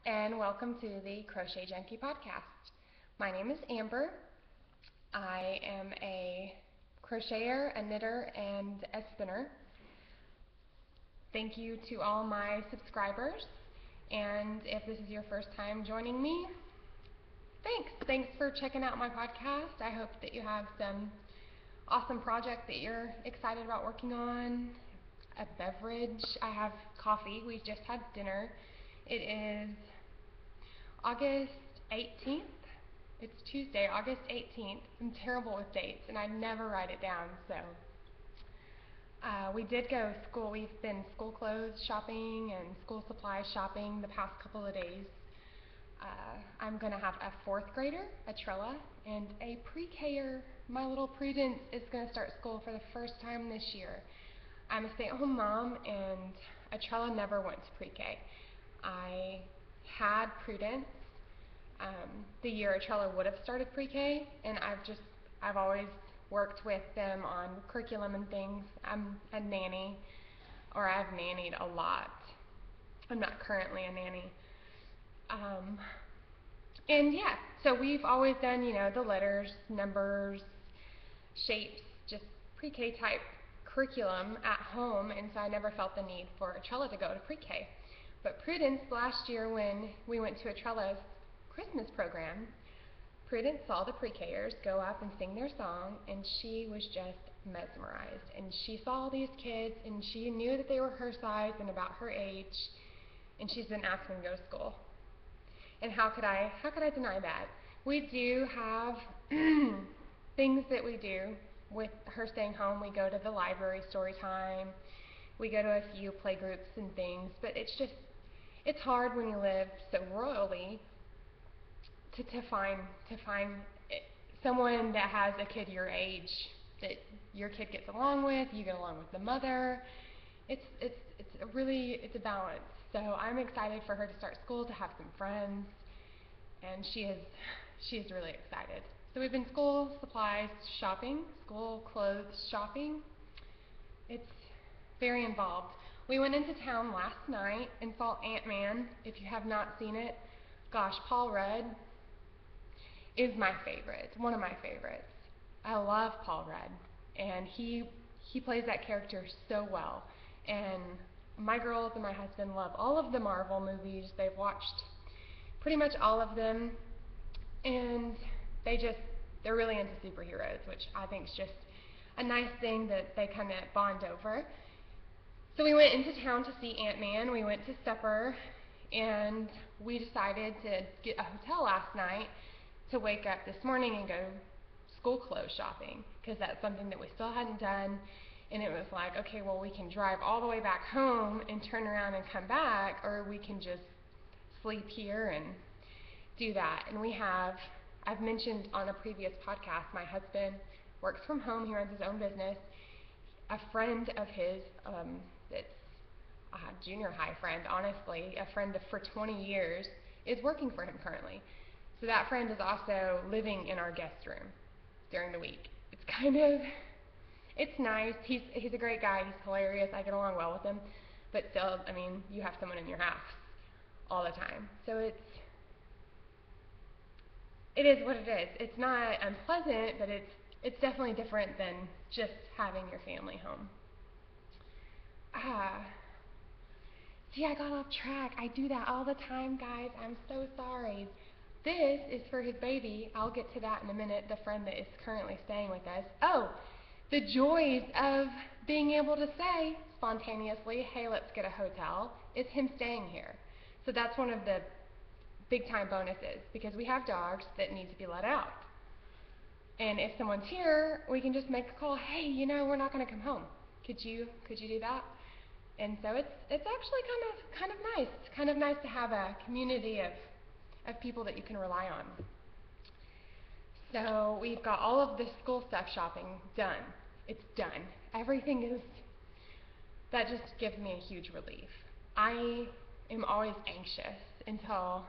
and welcome to the Crochet Junkie podcast. My name is Amber. I am a crocheter, a knitter, and a spinner. Thank you to all my subscribers, and if this is your first time joining me, thanks. Thanks for checking out my podcast. I hope that you have some awesome project that you're excited about working on. A beverage. I have coffee. We just had dinner. It is August 18th. It's Tuesday, August 18th. I'm terrible with dates and I never write it down, so we did go school. We've been school clothes shopping and school supplies shopping the past couple of days. I'm going to have a fourth grader, a Trella, and a pre-K'er. My little Prudence is going to start school for the first time this year. I'm a stay-at-home mom, and a Trella never went to pre-K. I had Prudence the year a Trella would have started pre-K, and I've always worked with them on curriculum and things. I'm a nanny, or I've nannied a lot. I'm not currently a nanny. And yeah, so we've always done, the letters, numbers, shapes, just pre-K type curriculum at home, and so I never felt the need for a Trella to go to pre-K. But Prudence, last year when we went to a Trella's Christmas program, Prudence saw the pre-K'ers go up and sing their song, and she was just mesmerized. And she saw these kids, and she knew that they were her size and about her age, and she's been asking to go to school. And how could I deny that? We do have things that we do with her staying home. We go to the library story time. We go to a few play groups and things, but it's hard when you live so rurally to find someone that has a kid your age that your kid gets along with, you get along with the mother. It's a balance. So I'm excited for her to start school, to have some friends, and she is really excited. So we've been school supplies shopping, school clothes shopping. It's very involved. We went into town last night and saw Ant-Man. If you have not seen it, gosh, Paul Rudd is my favorite, one of my favorites. I love Paul Rudd, and he plays that character so well. And my girls and my husband love all of the Marvel movies. They've watched pretty much all of them, and they're really into superheroes, which I think is just a nice thing that they kind of bond over. So we went into town to see Ant-Man. We went to supper, and we decided to get a hotel last night to wake up this morning and go school clothes shopping, because that's something that we still hadn't done. And it was like, okay, well, we can drive all the way back home and turn around and come back, or we can just sleep here and do that. And I've mentioned on a previous podcast, my husband works from home. He runs his own business. A friend of his, that's a junior high friend, honestly, a friend for 20 years, is working for him currently. So that friend is also living in our guest room during the week. It's nice. He's a great guy. He's hilarious. I get along well with him. But still, you have someone in your house all the time. So it is what it is. It's not unpleasant, but it's definitely different than just having your family home. See, I got off track. I do that all the time, guys. I'm so sorry. This is for his baby. I'll get to that in a minute, the friend that is currently staying with us. Oh, the joys of being able to say spontaneously, hey, let's get a hotel, is him staying here. So that's one of the big time bonuses, because we have dogs that need to be let out. And if someone's here, we can just make a call, hey, we're not going to come home. Could you do that? And so it's actually kind of nice. It's kind of nice to have a community of people that you can rely on. So we've got all of the school stuff shopping done. It's done. That just gives me a huge relief. I am always anxious until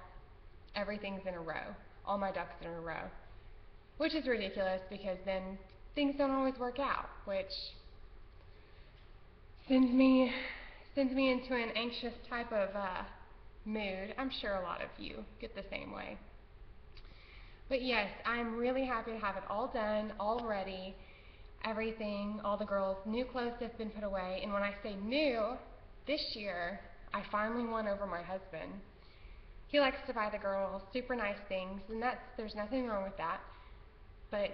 everything's in a row, all my ducks in a row, which is ridiculous, because then things don't always work out, which sends me into an anxious type of mood. I'm sure a lot of you get the same way. But yes, I'm really happy to have it all done, all ready, everything, all the girls' new clothes have been put away. And when I say new, this year, I finally won over my husband. He likes to buy the girls super nice things, and there's nothing wrong with that. But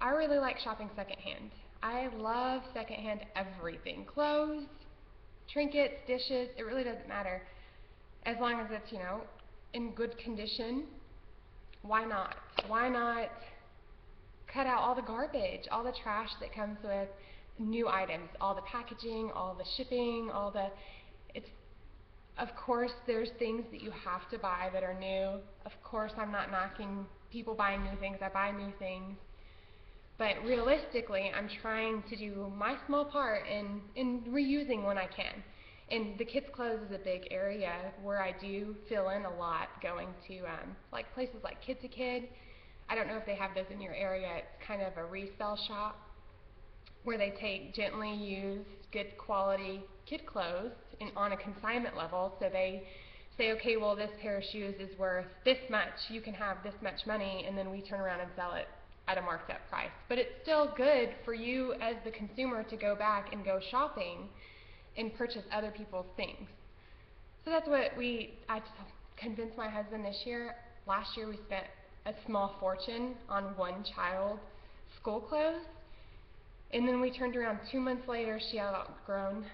I really like shopping secondhand. I love secondhand everything. Clothes, trinkets, dishes, it really doesn't matter. As long as it's, in good condition, why not? Why not cut out all the garbage, all the trash that comes with new items, all the packaging, all the shipping, of course there's things that you have to buy that are new. Of course I'm not knocking people buying new things, I buy new things. But realistically, I'm trying to do my small part in reusing when I can. And the kids' clothes is a big area where I do fill in a lot, going to like places like Kid to Kid. I don't know if they have those in your area. It's kind of a resale shop where they take gently used, good quality kid clothes on a consignment level. So they say, okay, well, this pair of shoes is worth this much. You can have this much money, and then we turn around and sell it at a marked up price. But it's still good for you as the consumer to go back and go shopping and purchase other people's things. So that's what I convinced my husband this year. Last year we spent a small fortune on one child's school clothes, and then we turned around 2 months later, she had outgrown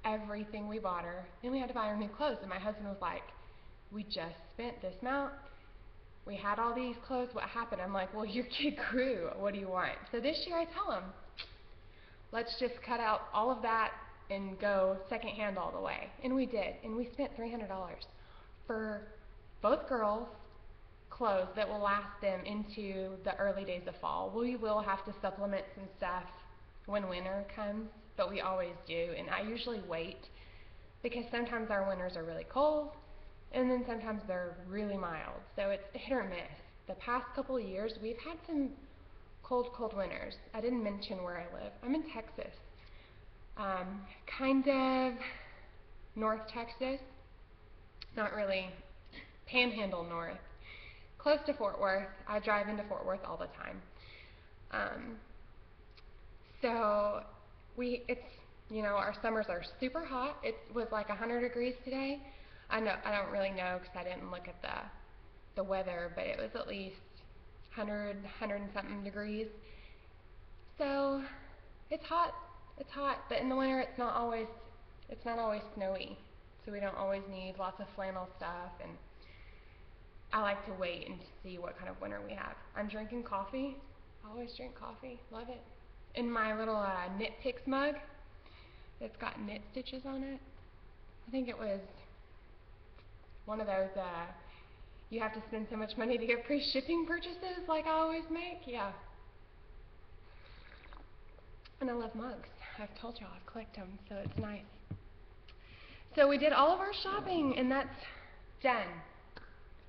everything we bought her, and we had to buy her new clothes. And my husband was like, we just spent this amount, we had all these clothes, what happened? I'm like, well, your kid grew, what do you want? So this year I tell him, let's just cut out all of that and go secondhand all the way. And we did, and we spent $300 for both girls' clothes that will last them into the early days of fall. We will have to supplement some stuff when winter comes, but we always do, and I usually wait because sometimes our winters are really cold and then sometimes they're really mild, so it's hit or miss. The past couple of years we've had some cold winters. I didn't mention where I live. I'm in Texas, kind of North Texas, not really panhandle north, close to Fort Worth. I drive into Fort Worth all the time. So our summers are super hot. It was like 100 degrees today. I don't really know because I didn't look at the weather, but it was at least 100 and something degrees. So it's hot. It's hot, but in the winter it's not always snowy. So we don't always need lots of flannel stuff, and I like to wait and see what kind of winter we have. I'm drinking coffee. I always drink coffee. Love it. In my little Knit Picks mug that's got knit stitches on it. I think it was one of those you have to spend so much money to get free shipping purchases like I always make. Yeah. And I love mugs. I've told y'all I've collected them, so it's nice. So we did all of our shopping, and that's done.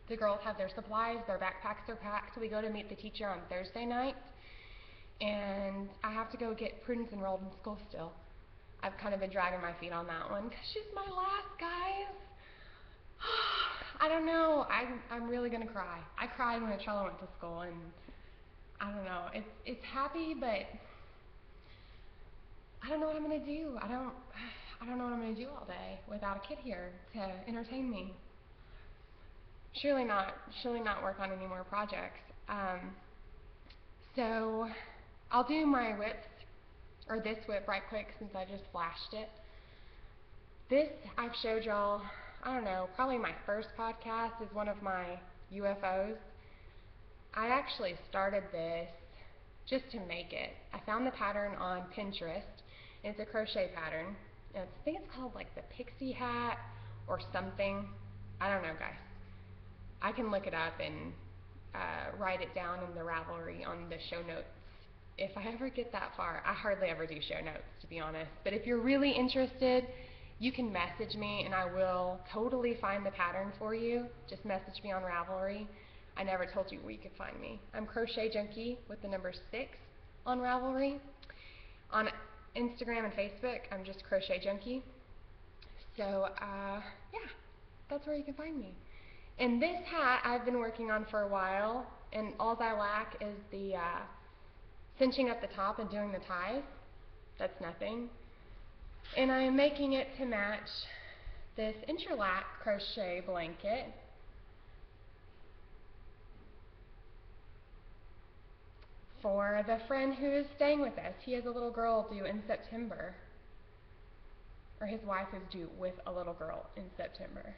The girls have their supplies, their backpacks are packed. We go to meet the teacher on Thursday night, and I have to go get Prudence enrolled in school still. I've kind of been dragging my feet on that one because she's my last, guys. I don't know. I'm really gonna cry. I cried when Trella went to school, and I don't know. It's happy, but I don't know what I'm gonna do. I don't know what I'm gonna do all day without a kid here to entertain me. Surely not work on any more projects. So I'll do my whips, or this whip right quick since I just flashed it. This I've showed y'all, I don't know, probably my first podcast is one of my UFOs. I actually started this just to make it. I found the pattern on Pinterest. It's a crochet pattern. I think it's called like the pixie hat or something. I don't know, guys. I can look it up and write it down in the Ravelry on the show notes if I ever get that far. I hardly ever do show notes, to be honest. But if you're really interested, you can message me and I will totally find the pattern for you. Just message me on Ravelry. I never told you where you could find me. I'm Crochet Junkie with the number 6 on Ravelry. On Instagram and Facebook, I'm just Crochet Junkie. So, yeah. that's where you can find me. And this hat I've been working on for a while, and all I lack is the cinching up the top and doing the ties. That's nothing. And I am making it to match this interlac crochet blanket. For the friend who is staying with us. He has a little girl due in September. Or his wife is due with a little girl in September.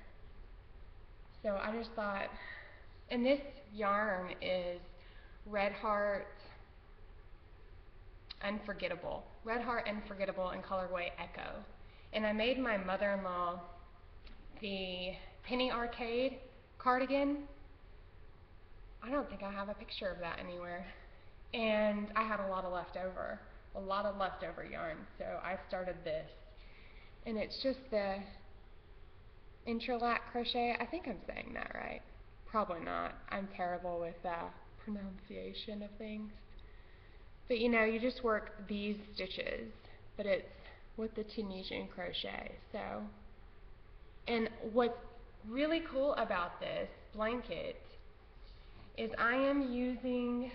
So I just thought, and this yarn is Red Heart Unforgettable. Red Heart Unforgettable in colorway Echo. And I made my mother-in-law the Penny Arcade cardigan. I don't think I have a picture of that anywhere. And I had a lot of leftover yarn, so I started this. And it's just the interlac crochet. I think I'm saying that right. Probably not. I'm terrible with pronunciation of things. But you know, you just work these stitches, but it's with the Tunisian crochet. So, and what's really cool about this blanket is I am using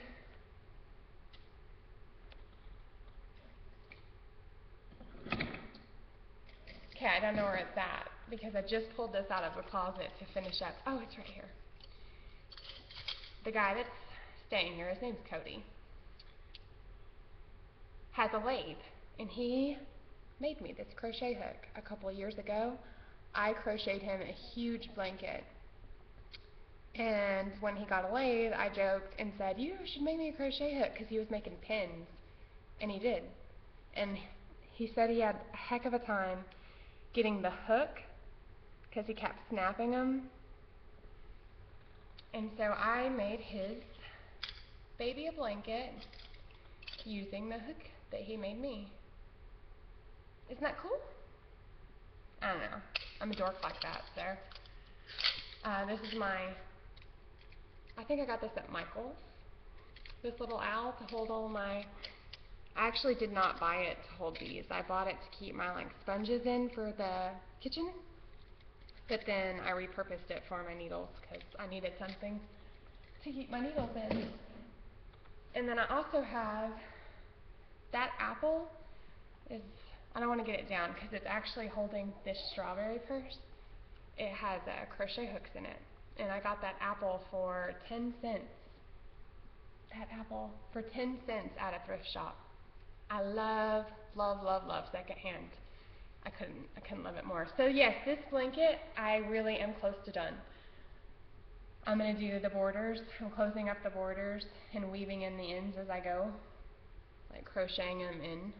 okay, I don't know where it's at because I just pulled this out of the closet to finish up. Oh, it's right here. The guy that's staying here, his name's Cody, has a lathe, and he made me this crochet hook a couple of years ago. I crocheted him a huge blanket, and when he got a lathe, I joked and said, you should make me a crochet hook, because he was making pins, and he did. And he said he had a heck of a time getting the hook because he kept snapping them. And so I made his baby a blanket using the hook that he made me. Isn't that cool? I don't know. I'm a dork like that, so. This is I think I got this at Michael's. This little owl to hold all my, I actually did not buy it to hold these. I bought it to keep my sponges in for the kitchen. But then I repurposed it for my needles because I needed something to keep my needles in. And then I also have that apple is, I don't want to get it down because it's actually holding this strawberry purse. It has crochet hooks in it. And I got that apple for 10 cents. That apple for 10 cents at a thrift shop. I love, love, love, love secondhand. I couldn't love it more. So yes, this blanket, I really am close to done. I'm going to do the borders. I'm closing up the borders and weaving in the ends as I go, like crocheting them in,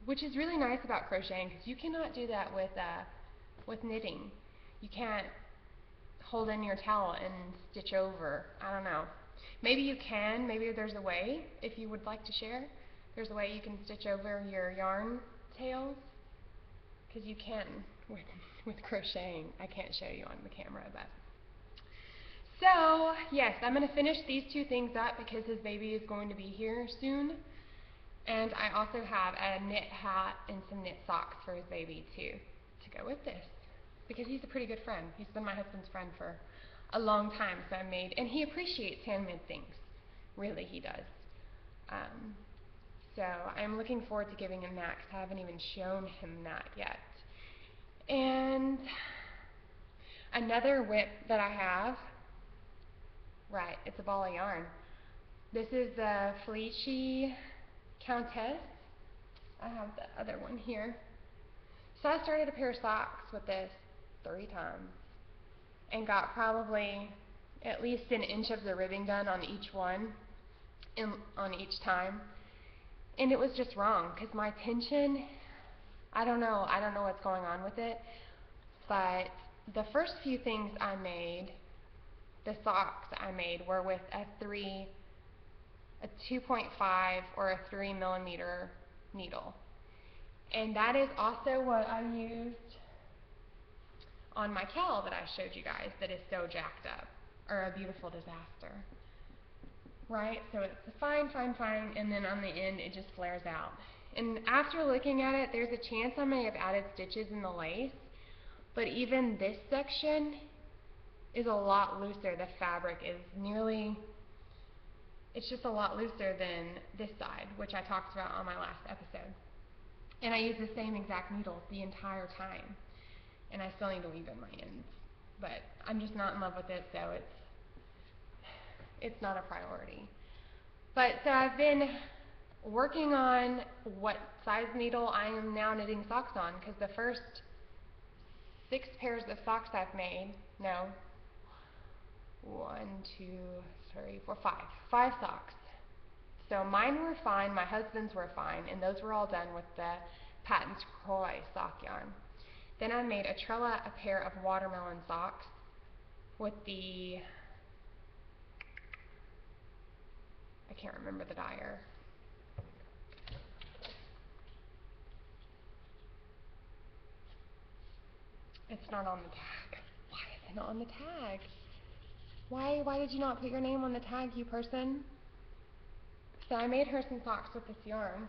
which is really nice about crocheting because you cannot do that with knitting. You can't hold in your towel and stitch over. I don't know. Maybe you can. Maybe there's a way, if you would like to share. There's a way you can stitch over your yarn tails. Because you can with crocheting. I can't show you on the camera, but. So, yes, I'm going to finish these two things up because his baby is going to be here soon. And I also have a knit hat and some knit socks for his baby too, to go with this. Because he's a pretty good friend. He's been my husband's friend for a long time, so I made, and he appreciates handmade things. Really, he does. So I'm looking forward to giving him that because I haven't even shown him that yet. And another whip that I have, right, it's a ball of yarn. This is the Felici Countess. I have the other one here. So I started a pair of socks with this 3 times and got probably at least an inch of the ribbing done on each one, on each time. And it was just wrong because my tension, I don't know what's going on with it, but the first few things I made, the socks I made were with a 2.5 or a 3 millimeter needle. And that is also what I used on my cowl that I showed you guys that is so jacked up, or a beautiful disaster. Right? So it's fine, fine, fine, and then on the end it just flares out. And after looking at it, there's a chance I may have added stitches in the lace, but even this section is a lot looser. The fabric is it's just a lot looser than this side, which I talked about on my last episode. And I use the same exact needles the entire time. And I still need to weave in my ends. But I'm just not in love with it, so it's not a priority. But so I've been working on what size needle I am now knitting socks on, because the first 6 pairs of socks I've made, no, 1, 2, 3, 4, 5 socks. So mine were fine, my husband's were fine, and those were all done with the Patton's Croy sock yarn. Then I made a pair of watermelon socks with the, I can't remember the dyer. It's not on the tag. Why is it not on the tag? Why did you not put your name on the tag, you person? So I made her some socks with this yarn.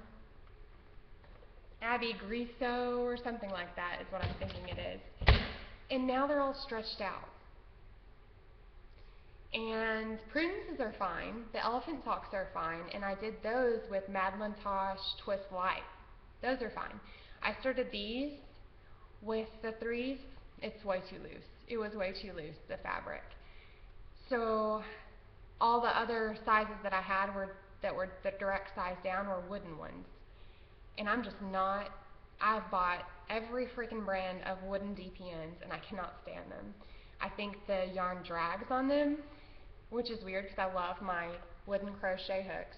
Abby Griso or something like that is what I'm thinking it is. And now they're all stretched out. And Prudence's are fine. The elephant socks are fine. And I did those with Madeline Tosh Twist Light. Those are fine. I started these with the 3s. It's way too loose. It was way too loose, the fabric. So all the other sizes that I had that were the direct size down were wooden ones. And I'm just not, I've bought every freaking brand of wooden DPNs and I cannot stand them. I think the yarn drags on them, which is weird because I love my wooden crochet hooks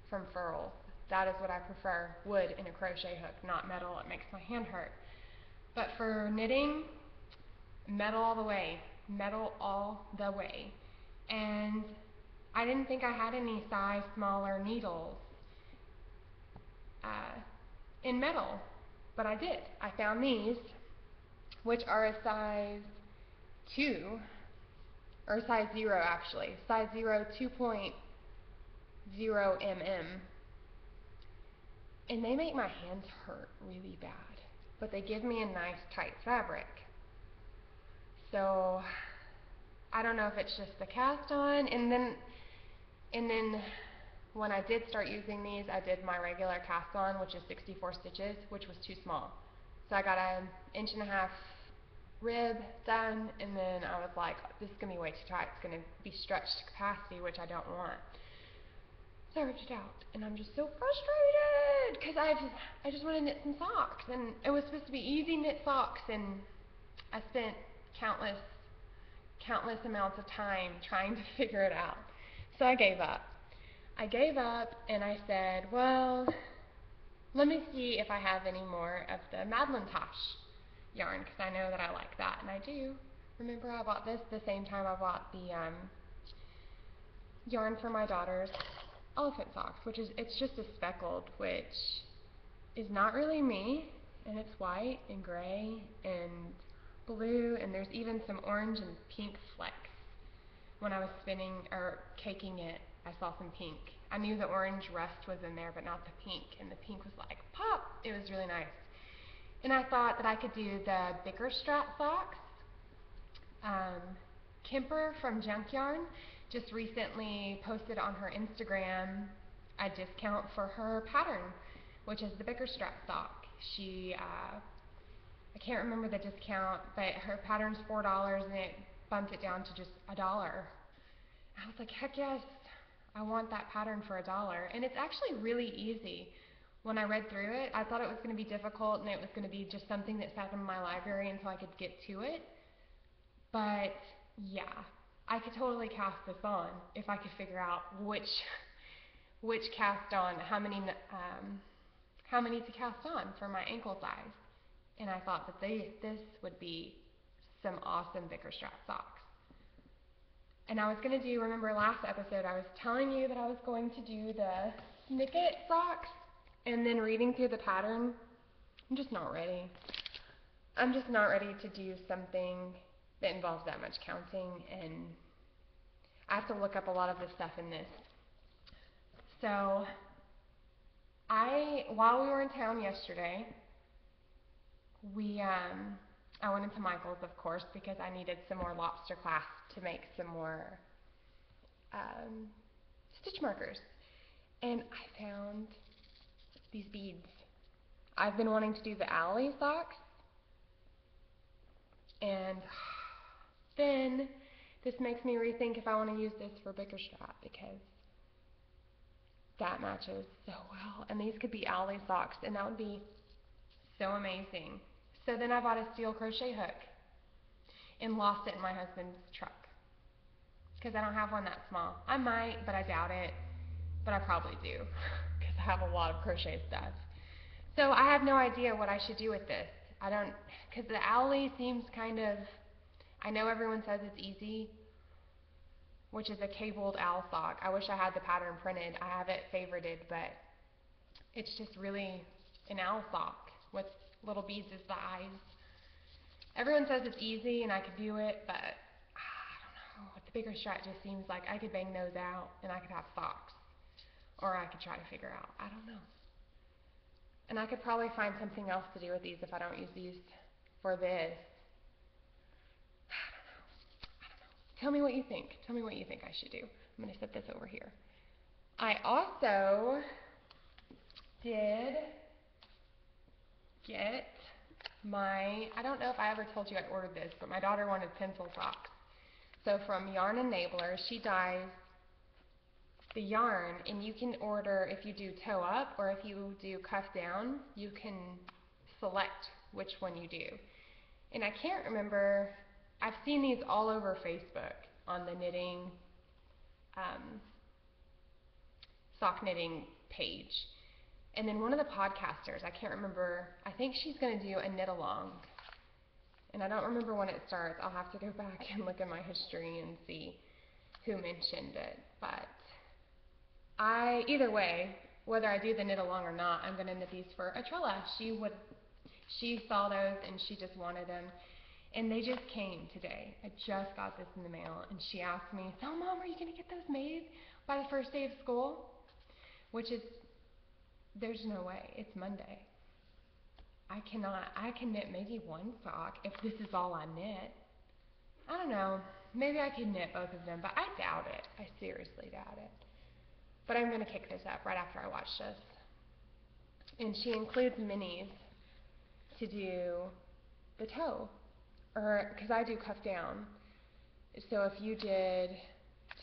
from Furl. That is what I prefer, wood in a crochet hook, not metal. It makes my hand hurt. But for knitting, metal all the way, metal all the way. And I didn't think I had any size smaller needles in metal, but I did. I found these, which are a size 2, or size 0 actually, size 0, 2.0 mm. And they make my hands hurt really bad, but they give me a nice tight fabric. So I don't know if it's just the cast on, and then when I did start using these, I did my regular cast on, which is 64 stitches, which was too small. So I got an 1.5 inch rib done, and then I was like, this is going to be way too tight. It's going to be stretched to capacity, which I don't want. So I ripped it out, and I'm just so frustrated, because I just want to knit some socks, and it was supposed to be easy knit socks, and I spent countless amounts of time trying to figure it out. So I gave up. And I said, well, let me see if I have any more of the Madeline Tosh yarn, because I know that I like that, and I do. Remember, I bought this the same time I bought the yarn for my daughter's elephant socks, it's just a speckled, which is not really me, and it's white and gray and blue, and there's even some orange and pink flecks. When I was spinning or caking it, I saw some pink. I knew the orange rust was in there, but not the pink, and the pink was like, pop! It was really nice. And I thought that I could do the Bickerstrap socks. Kemper from Junkie just recently posted on her Instagram a discount for her pattern, which is the Bickerstrap sock. I can't remember the discount, but her pattern's $4 and it bumped it down to just $1. I was like, heck yes, I want that pattern for $1. And it's actually really easy. When I read through it, I thought it was going to be difficult and it was going to be just something that sat in my library until I could get to it. But yeah, I could totally cast this on if I could figure out which cast on, how many to cast on for my ankle size. And I thought that this would be some awesome Bickerstrap socks. And I was going to do, remember last episode, I was telling you that I was going to do the snicket socks, and then reading through the pattern, I'm just not ready. I'm just not ready to do something that involves that much counting, and I have to look up a lot of the stuff in this. So, while we were in town yesterday, I went into Michael's, of course, because I needed some more lobster clasp to make some more stitch markers. And I found these beads. I've been wanting to do the alley socks, and then this makes me rethink if I want to use this for bigger strap, because that matches so well, and these could be alley socks, and that would be so amazing. So then I bought a steel crochet hook and lost it in my husband's truck, because I don't have one that small. I might, but I doubt it, but I probably do, because I have a lot of crochet stuff. So I have no idea what I should do with this. I don't, because the alley seems kind of, I know everyone says it's easy, which is a cabled owl sock. I wish I had the pattern printed. I have it favorited, but it's just really an owl sock with little beads as the eyes. Everyone says it's easy and I could do it, but I don't know. With the bigger strap, just seems like I could bang those out and I could have socks. Or I could try to figure out. I don't know. And I could probably find something else to do with these if I don't use these for this. Tell me what you think. Tell me what you think I should do. I'm going to set this over here. I also did get my, I don't know if I ever told you I ordered this, but my daughter wanted pencil socks. So from Yarn Enabler, she dyes the yarn, and you can order, if you do toe up or if you do cuff down, you can select which one you do. And I can't remember, I've seen these all over Facebook on the knitting, sock knitting page. And then one of the podcasters, I can't remember, I think she's going to do a knit along. And I don't remember when it starts. I'll have to go back and look at my history and see who mentioned it. But either way, whether I do the knit along or not, I'm going to knit these for Atrella. She saw those and she just wanted them. And they just came today. I just got this in the mail, and she asked me, so Mom, are you going to get those made by the first day of school? Which is, there's no way. It's Monday. I can knit maybe one sock if this is all I knit. I don't know. Maybe I could knit both of them, but I doubt it. I seriously doubt it. But I'm going to kick this up right after I watch this. And she includes minis to do the toe. Or, because I do cuff down. So if you did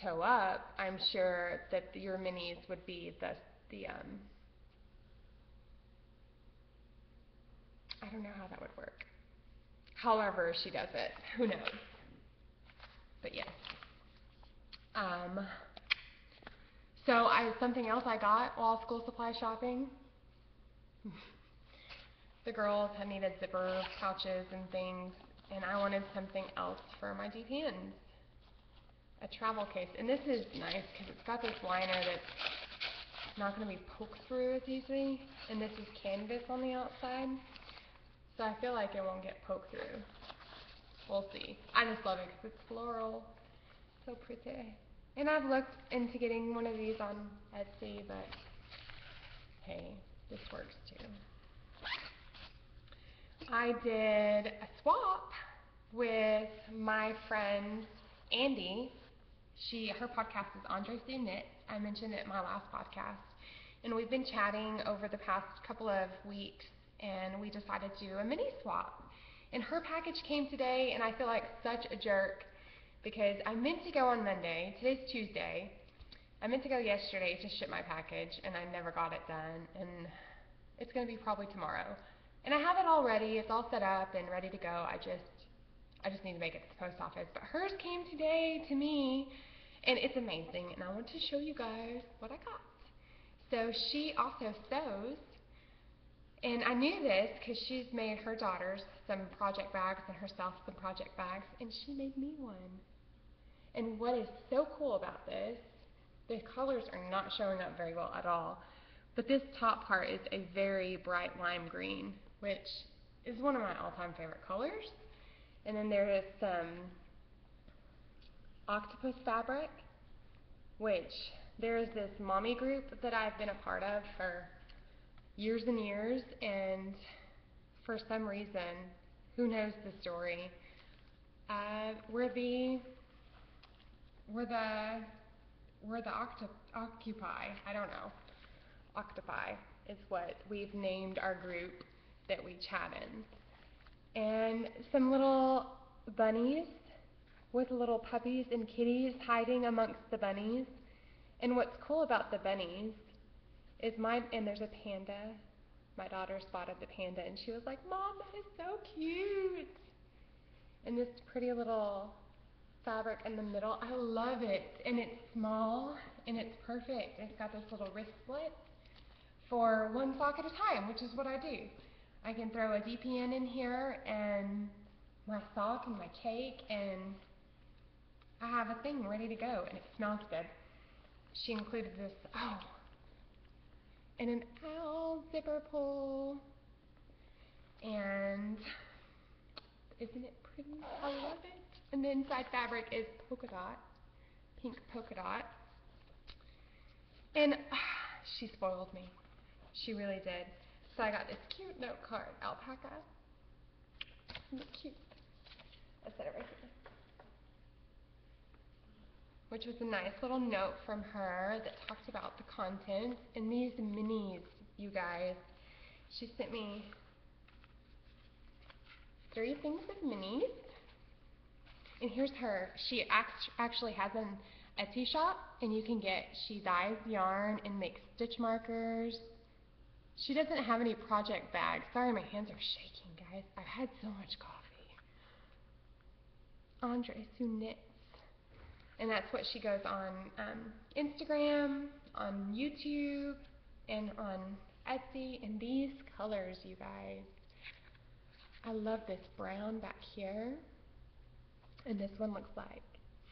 toe up, I'm sure that your minis would be the I don't know how that would work. However she does it, who knows. But yes. So something else I got while school supply shopping. The girls had needed zipper pouches and things, and I wanted something else for my DPNs. A travel case. And this is nice because it's got this liner that's not going to be poked through as easily. And this is canvas on the outside. So I feel like it won't get poked through. We'll see. I just love it because it's floral. So pretty. And I've looked into getting one of these on Etsy, but hey, this works too. I did a swap with my friend Andy. Her podcast is Andre C. Knit. I mentioned it in my last podcast. And we've been chatting over the past couple of weeks, and we decided to do a mini swap. And her package came today, and I feel like such a jerk because I meant to go on Monday. Today's Tuesday. I meant to go yesterday to ship my package, and I never got it done. And it's going to be probably tomorrow. And I have it all ready. It's all set up and ready to go. I just need to make it to the post office. But hers came today to me, and it's amazing. And I want to show you guys what I got. So she also sews. And I knew this because she's made her daughters some project bags and herself some project bags, and she made me one. And what is so cool about this, the colors are not showing up very well at all, but this top part is a very bright lime green, which is one of my all-time favorite colors. And then there is some octopus fabric, which there is this mommy group that I've been a part of for years and years, and for some reason who knows the story? We're the octopi. I don't know. Octopi is what we've named our group that we chat in. And some little bunnies with little puppies and kitties hiding amongst the bunnies. And what's cool about the bunnies is and there's a panda. My daughter spotted the panda and she was like, "Mom, that is so cute." And this pretty little fabric in the middle, I love it. And it's small and it's perfect. It's got this little wrist split for one sock at a time, which is what I do. I can throw a DPN in here and my sock and my cake, and I have a thing ready to go, and it smells good. She included this, and an owl zipper pull, and isn't it pretty? I love it. And the inside fabric is polka dot, pink polka dot, and she spoiled me. She really did. So I got this cute note card, alpaca. Isn't it cute? I set it right here. Which was a nice little note from her that talked about the content. And these minis, you guys, she sent me 3 things of minis. And here's her. She actually has an Etsy shop, and she dyes yarn and makes stitch markers. She doesn't have any project bags. Sorry, my hands are shaking, guys. I've had so much coffee. Andre Sue Knits. And that's what she goes on Instagram, on YouTube, and on Etsy. And these colors, you guys. I love this brown back here. And this one looks like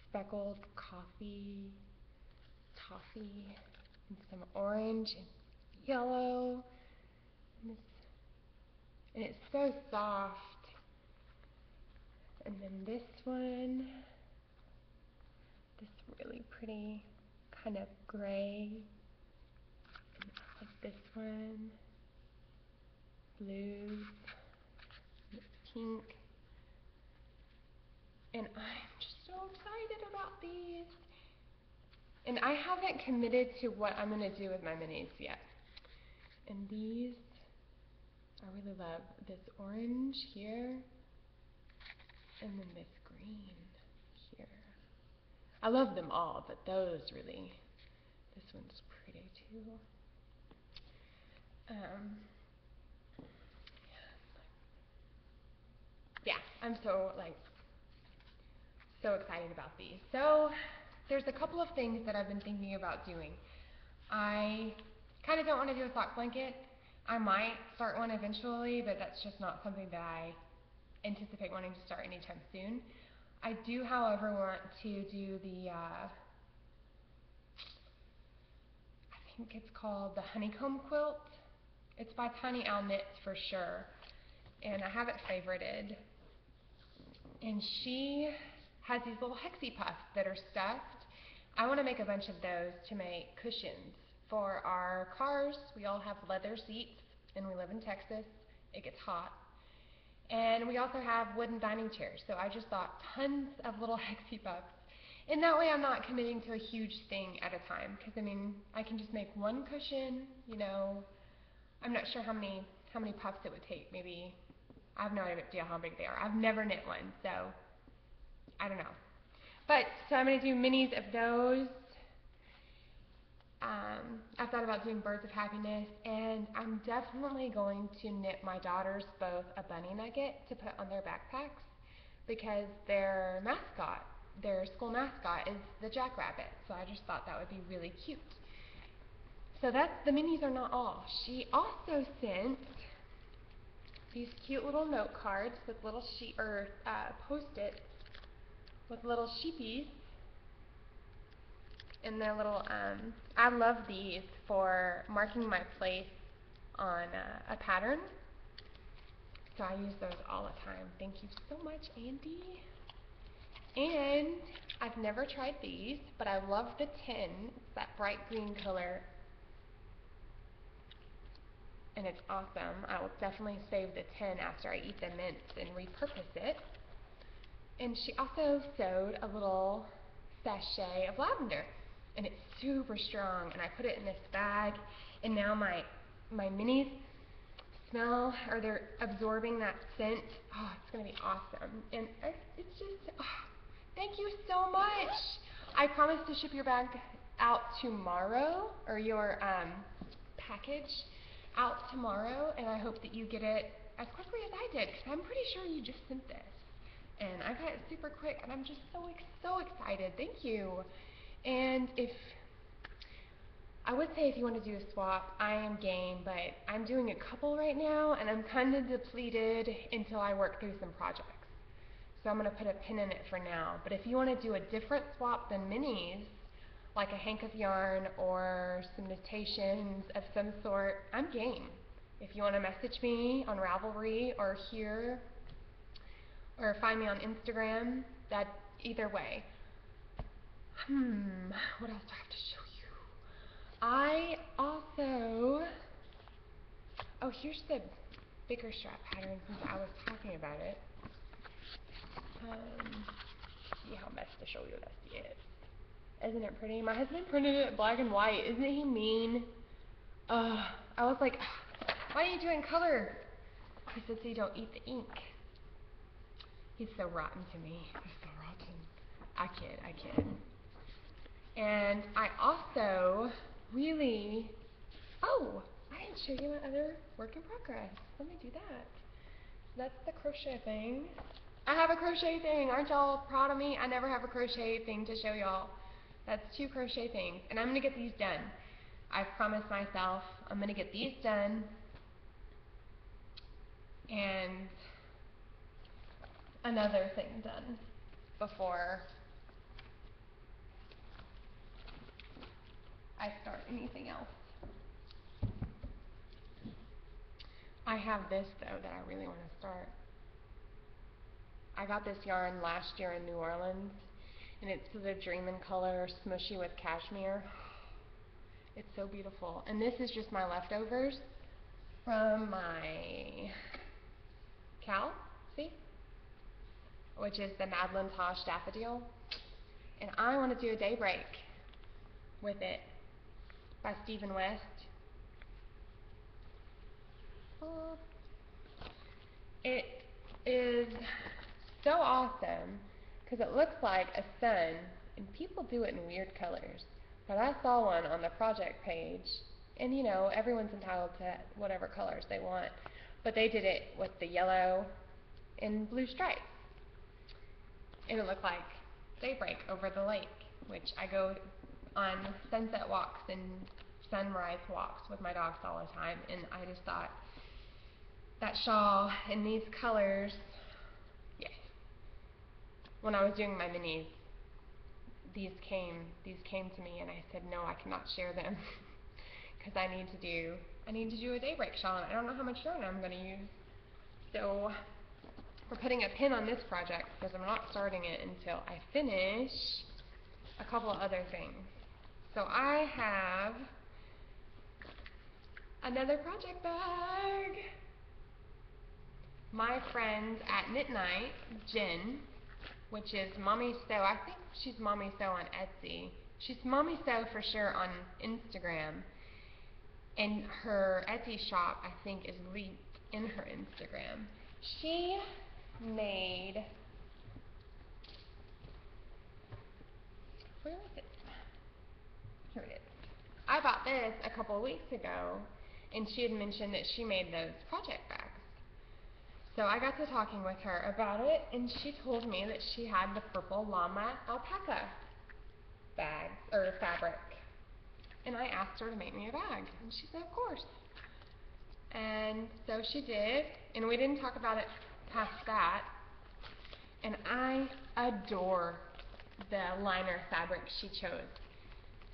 speckled coffee, toffee, and some orange and yellow. And it's so soft. And then this one, this really pretty kind of gray. And like this one, blue, and pink. And I'm just so excited about these. And I haven't committed to what I'm going to do with my minis yet. And these, I really love this orange here, and then this green here. I love them all, but those really, this one's pretty too. Yeah, I'm so excited about these. So there's a couple of things that I've been thinking about doing. I kind of don't want to do a sock blanket. I might start one eventually, but that's just not something that I anticipate wanting to start anytime soon. I do, however, want to do the, I think it's called the honeycomb quilt. It's by Tiny Owl Knits for sure, and I have it favorited. And she has these little hexie puffs that are stuffed. I want to make a bunch of those to make cushions for our cars. We all have leather seats, and we live in Texas. It gets hot. And we also have wooden dining chairs. So I just thought tons of little hexie puffs. And that way I'm not committing to a huge thing at a time. Because, I mean, I can just make one cushion, you know. I'm not sure how many puffs it would take. Maybe, I have no idea how big they are. I've never knit one, so I don't know. But, so I'm going to do minis of those. I've thought about doing birds of happiness, and I'm definitely going to knit my daughters both a bunny nugget to put on their backpacks, because their mascot, their school mascot, is the jackrabbit. So I just thought that would be really cute. So the minis are not all. She also sent these cute little note cards with little post-its with little sheepies. And they're little, I love these for marking my place on a pattern. So I use those all the time. Thank you so much, Andy. And I've never tried these, but I love the tin. It's that bright green color. and it's awesome. I will definitely save the tin after I eat the mints and repurpose it. And she also sewed a little sachet of lavender, and it's super strong, and I put it in this bag, and now my minis smell, or they're absorbing that scent. Oh, it's going to be awesome. And it's just, oh, thank you so much. I promise to ship your bag out tomorrow, or your package out tomorrow, and I hope that you get it as quickly as I did, because I'm pretty sure you just sent this. And I got it super quick, and I'm just so excited. Thank you. And I would say if you want to do a swap, I am game, but I'm doing a couple right now, and I'm kind of depleted until I work through some projects. So I'm going to put a pin in it for now. But if you want to do a different swap than minis, like a hank of yarn or some notations of some sort, I'm game. If you want to message me on Ravelry or here, or find me on Instagram, that either way. What else do I have to show you? I also, oh, here's the bigger strap pattern since I was talking about it. See how best to show you this is. Isn't it pretty? My husband printed it black and white. Isn't he mean? I was like, why are you doing color? He said so you don't eat the ink. He's so rotten to me. He's so rotten. I kid. And I also really, oh, I didn't show you my other work in progress. Let me do that. That's the crochet thing. I have a crochet thing. Aren't y'all proud of me? I never have a crochet thing to show y'all. That's 2 crochet things. And I'm going to get these done. I've promised myself I'm going to get these done. And another thing done before I start anything else. I have this though that I really want to start. I got this yarn last year in New Orleans, and it's the Dreamin' color smushy with cashmere. It's so beautiful. And this is just my leftovers from my cowl, see? Which is the Madeline Tosh Daffodil. And I want to do a daybreak with it by Stephen West. It is so awesome because it looks like a sun, and people do it in weird colors. But I saw one on the project page, and you know, everyone's entitled to whatever colors they want, but they did it with the yellow and blue stripes. And it looked like daybreak over the lake, which I go on sunset walks and sunrise walks with my dogs all the time, and I just thought that shawl in these colors, yes. When I was doing my minis, these came to me, and I said no, I cannot share them because I need to do a daybreak shawl, and I don't know how much yarn I'm going to use. So we're putting a pin on this project because I'm not starting it until I finish a couple of other things. So I have another project bag. My friend at Midnight, Jen, which is Mommy Sew. I think she's Mommy Sew on Etsy. She's Mommy Sew for sure on Instagram. And her Etsy shop, I think, is linked in her Instagram. She made, where is it? Here it is. I bought this a couple of weeks ago, and she had mentioned that she made those project bags. So I got to talking with her about it, and she told me that she had the purple llama alpaca bag, or fabric. And I asked her to make me a bag, and she said, of course. And so she did, and we didn't talk about it past that. And I adore the liner fabric she chose.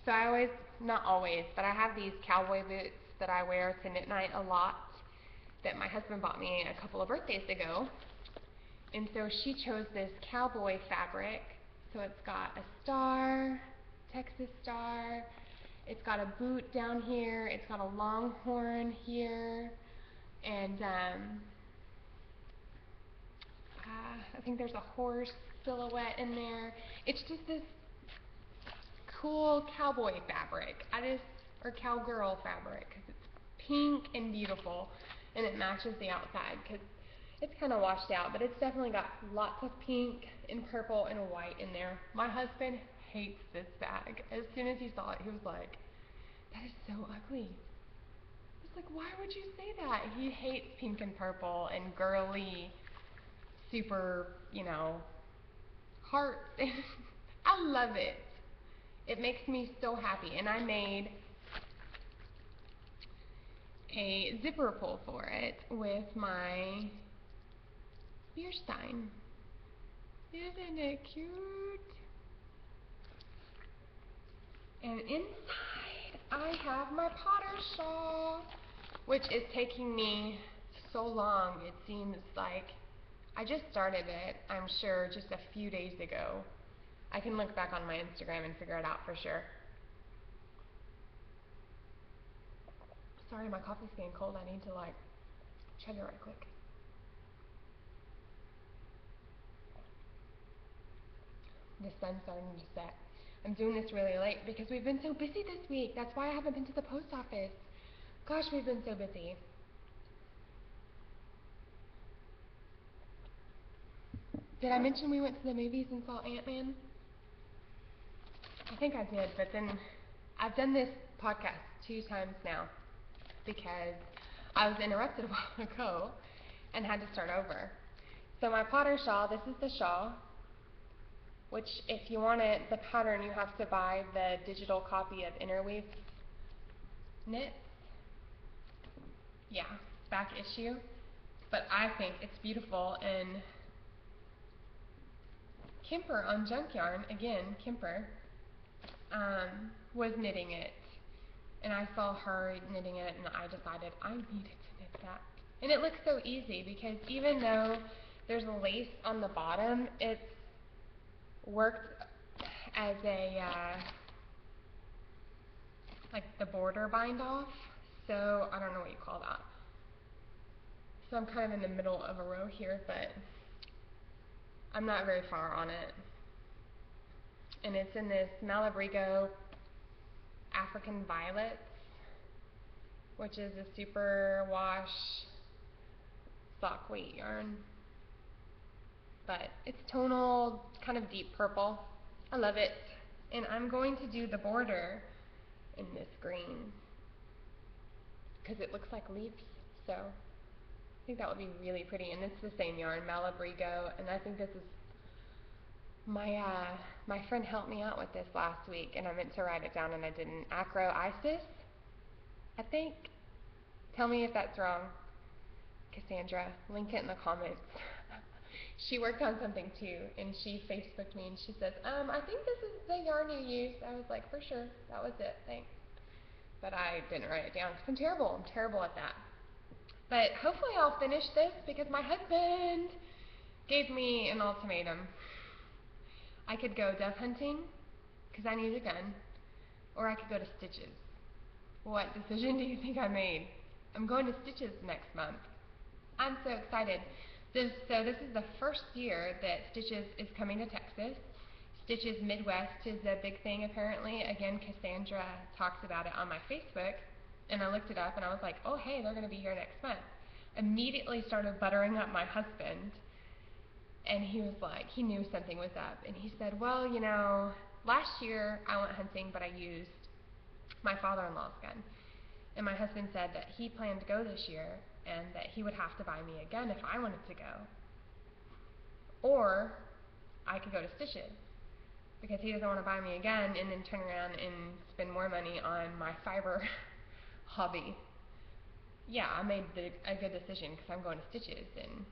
So I always, not always, but I have these cowboy boots that I wear to knit night a lot that my husband bought me a couple of birthdays ago. And so she chose this cowboy fabric. So it's got a star, Texas star, It's got a boot down here, it's got a long horn here, and I think there's a horse silhouette in there. It's just this cool cowboy fabric. Or cowgirl fabric, because it's pink and beautiful, and it matches the outside, because it's kind of washed out, but it's definitely got lots of pink and purple and white in there. My husband hates this bag. As soon as he saw it, he was like, that is so ugly. I was like, why would you say that? He hates pink and purple and girly, super, hearts. I love it. It makes me so happy, and I made a zipper pull for it with my beer stein. Isn't it cute? And inside I have my Potter shawl, which is taking me so long. It seems like I just started it, I'm sure, just a few days ago. I can look back on my Instagram and figure it out for sure. Sorry, my coffee's getting cold. I need to chug it right quick. The sun's starting to set. I'm doing this really late because we've been so busy this week. That's why I haven't been to the post office. Gosh, we've been so busy. Did I mention we went to the movies and saw Ant-Man? I think I did, but then I've done this podcast 2 times now because I was interrupted a while ago and had to start over. So my Potter shawl, this is the shawl, which if you want the pattern, you have to buy the digital copy of Interweave Knits. Yeah, back issue. But I think it's beautiful, and Kemper on Junk Yarn, again, Kemper, was knitting it. And I saw her knitting it, and I decided I needed to knit that. And it looks so easy because even though there's a lace on the bottom, it's worked as a, like the border bind off. So I don't know what you call that. So I'm kind of in the middle of a row here, but I'm not very far on it. And it's in this Malabrigo African Violets, which is a super wash sock weight yarn. But it's tonal, kind of deep purple. I love it. And I'm going to do the border in this green because it looks like leaves. So I think that would be really pretty. And it's the same yarn, Malabrigo. And I think this is my friend helped me out with this last week, and I meant to write it down and I didn't. Acro Isis, I think. Tell me if that's wrong, Cassandra. Link it in the comments. She worked on something too, and she Facebooked me and she says, I think this is the yarn you used. I was like, for sure, that was it, thanks. But I didn't write it down because I'm terrible at that. But hopefully I'll finish this because my husband gave me an ultimatum. I could go dove hunting because I need a gun, or I could go to Stitches. What decision do you think I made? I'm going to Stitches next month. I'm so excited. So this is the first year that Stitches is coming to Texas. Stitches Midwest is a big thing apparently. Again, Cassandra talks about it on my Facebook, and I looked it up and I was like, oh hey, they're going to be here next month. Immediately started buttering up my husband, and he was like, he knew something was up, and he said, well, last year I went hunting, but I used my father-in-law's gun. And my husband said that he planned to go this year and that he would have to buy me a gun if I wanted to go. Or I could go to Stitches because he doesn't want to buy me a gun and then turn around and spend more money on my fiber hobby. Yeah, I made a good decision because I'm going to Stitches, and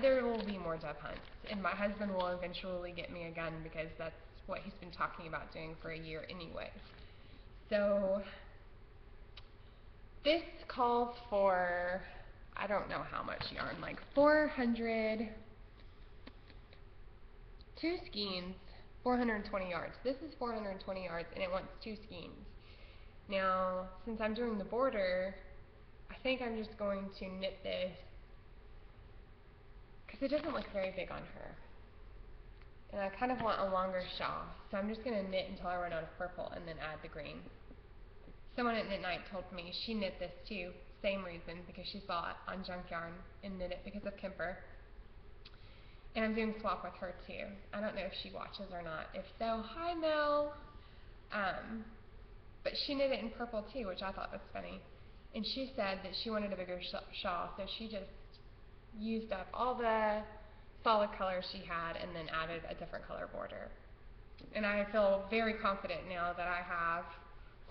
there will be more dove hunts, and my husband will eventually get me a gun because that's what he's been talking about doing for a year anyway. So this calls for, I don't know how much yarn, like 400, 2 skeins, 420 yards. This is 420 yards and it wants 2 skeins. Now, since I'm doing the border, I think I'm just going to knit this because it doesn't look very big on her. And I kind of want a longer shawl, so I'm just going to knit until I run out of purple and then add the green. Someone at Knit Night told me she knit this too, same reason, because she saw it on Junk Yarn and knit it because of Kemper. And I'm doing swap with her too. I don't know if she watches or not. If so, hi Mel. But she knit it in purple too, which I thought was funny. And she said that she wanted a bigger shawl, so she just used up all the solid colors she had and then added a different color border. And I feel very confident now that I have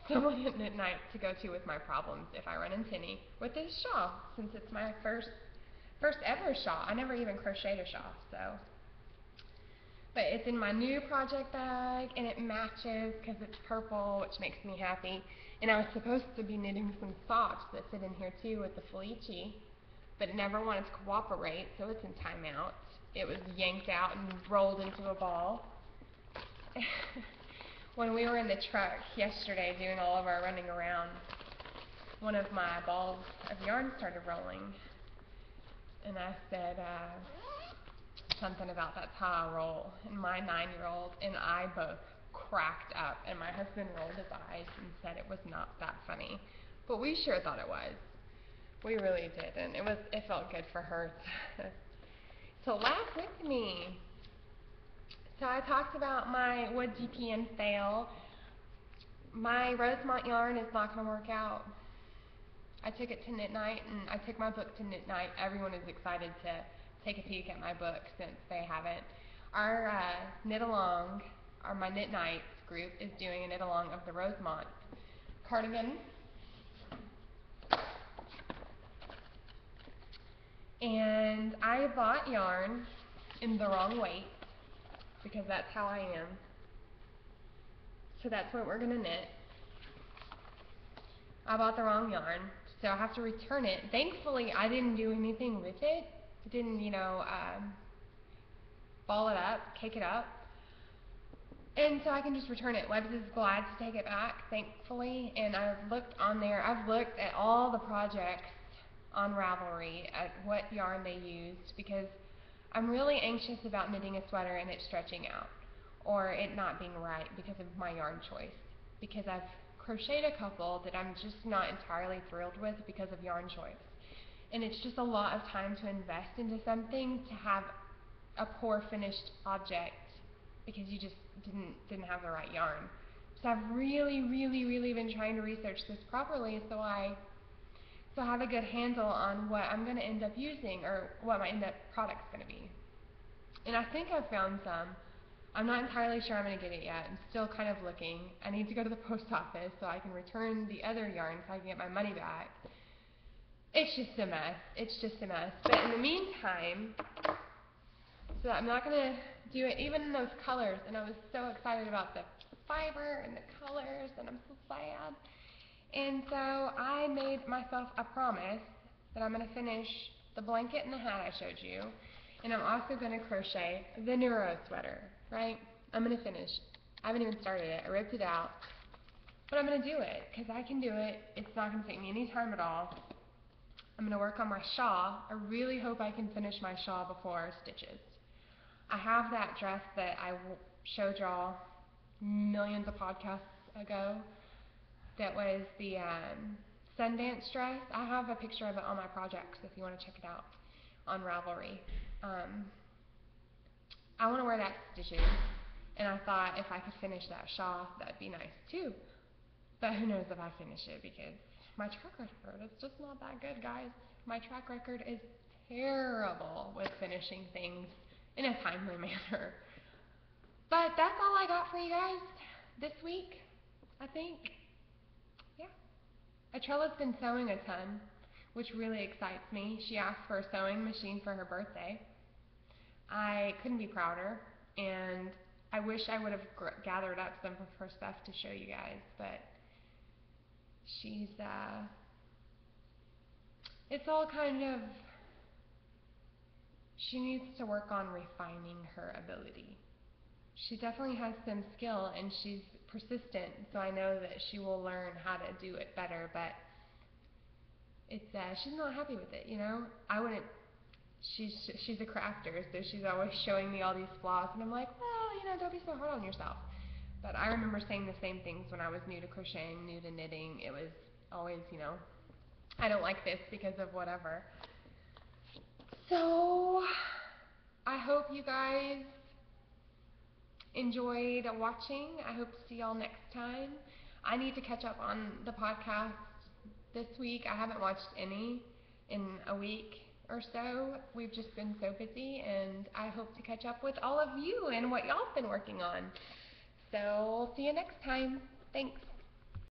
someone at Knit Night to go to with my problems if I run into any with this shawl, since it's my first ever shawl. I never even crocheted a shawl, so. But it's in my new project bag, and it matches because it's purple, which makes me happy. And I was supposed to be knitting some socks that fit in here too with the Felici, but it never wanted to cooperate, so it's in timeout. It was yanked out and rolled into a ball. When we were in the truck yesterday doing all of our running around, one of my balls of yarn started rolling. And I said something about that's how I roll. And my 9-year-old and I both cracked up. And my husband rolled his eyes and said it was not that funny. But we sure thought it was. We really did. And it felt good for her to laugh with me. So I talked about my wood GPN fail. My Rosemont yarn is not going to work out. I took it to Knit Night, and I took my book to Knit Night. Everyone is excited to take a peek at my book since they haven't. Our knit along, or my Knit Nights group, is doing a knit along of the Rosemont cardigan. And I bought yarn in the wrong weight, because that's how I am. So that's what we're going to knit. I bought the wrong yarn, so I have to return it. Thankfully, I didn't do anything with it. Didn't, ball it up, cake it up. And so I can just return it. Webbs is glad to take it back, thankfully. And I've looked on there. I've looked at all the projects on Ravelry at what yarn they used, because I'm really anxious about knitting a sweater and it stretching out, or it not being right because of my yarn choice. Because I've crocheted a couple that I'm just not entirely thrilled with because of yarn choice. And it's just a lot of time to invest into something to have a poor finished object because you just didn't have the right yarn. So I've really been trying to research this properly so I have a good handle on what I'm going to end up using, or what my end up product's going to be. And I think I've found some. I'm not entirely sure I'm going to get it yet. I'm still kind of looking. I need to go to the post office so I can return the other yarn so I can get my money back. It's just a mess. It's just a mess. But in the meantime, so I'm not going to do it even in those colors. And I was so excited about the fiber and the colors, and I'm so sad. And so I made myself a promise that I'm going to finish the blanket and the hat I showed you. And I'm also going to crochet the Neuro sweater, right? I'm going to finish. I haven't even started it. I ripped it out. But I'm going to do it, because I can do it. It's not going to take me any time at all. I'm going to work on my shawl. I really hope I can finish my shawl before stitches. I have that dress that I showed y'all millions of podcasts ago. That was the Sundance dress. I have a picture of it on my projects if you want to check it out on Ravelry. I want to wear that to stitches, and I thought if I could finish that shawl, that'd be nice too. But who knows if I finish it, because my track record is just not that good, guys. My track record is terrible with finishing things in a timely manner. But that's all I got for you guys this week, I think. Yeah. Atrella's been sewing a ton, which really excites me. She asked for a sewing machine for her birthday. I couldn't be prouder, and I wish I would have gathered up some of her stuff to show you guys, but she's, it's all kind of, she needs to work on refining her ability. she definitely has some skill and she's persistent, so I know that she will learn how to do it better, but it's she's not happy with it, you know? I wouldn't she's a crafter, so she's always showing me all these flaws and I'm like, well, you know, don't be so hard on yourself. But I remember saying the same things when I was new to crocheting, new to knitting. It was always, you know, I don't like this because of whatever. So I hope you guys enjoyed watching. I hope to see y'all next time. I need to catch up on the podcast this week. I haven't watched any in a week or so. We've just been so busy, and I hope to catch up with all of you and what y'all have been working on. So we'll see you next time. Thanks.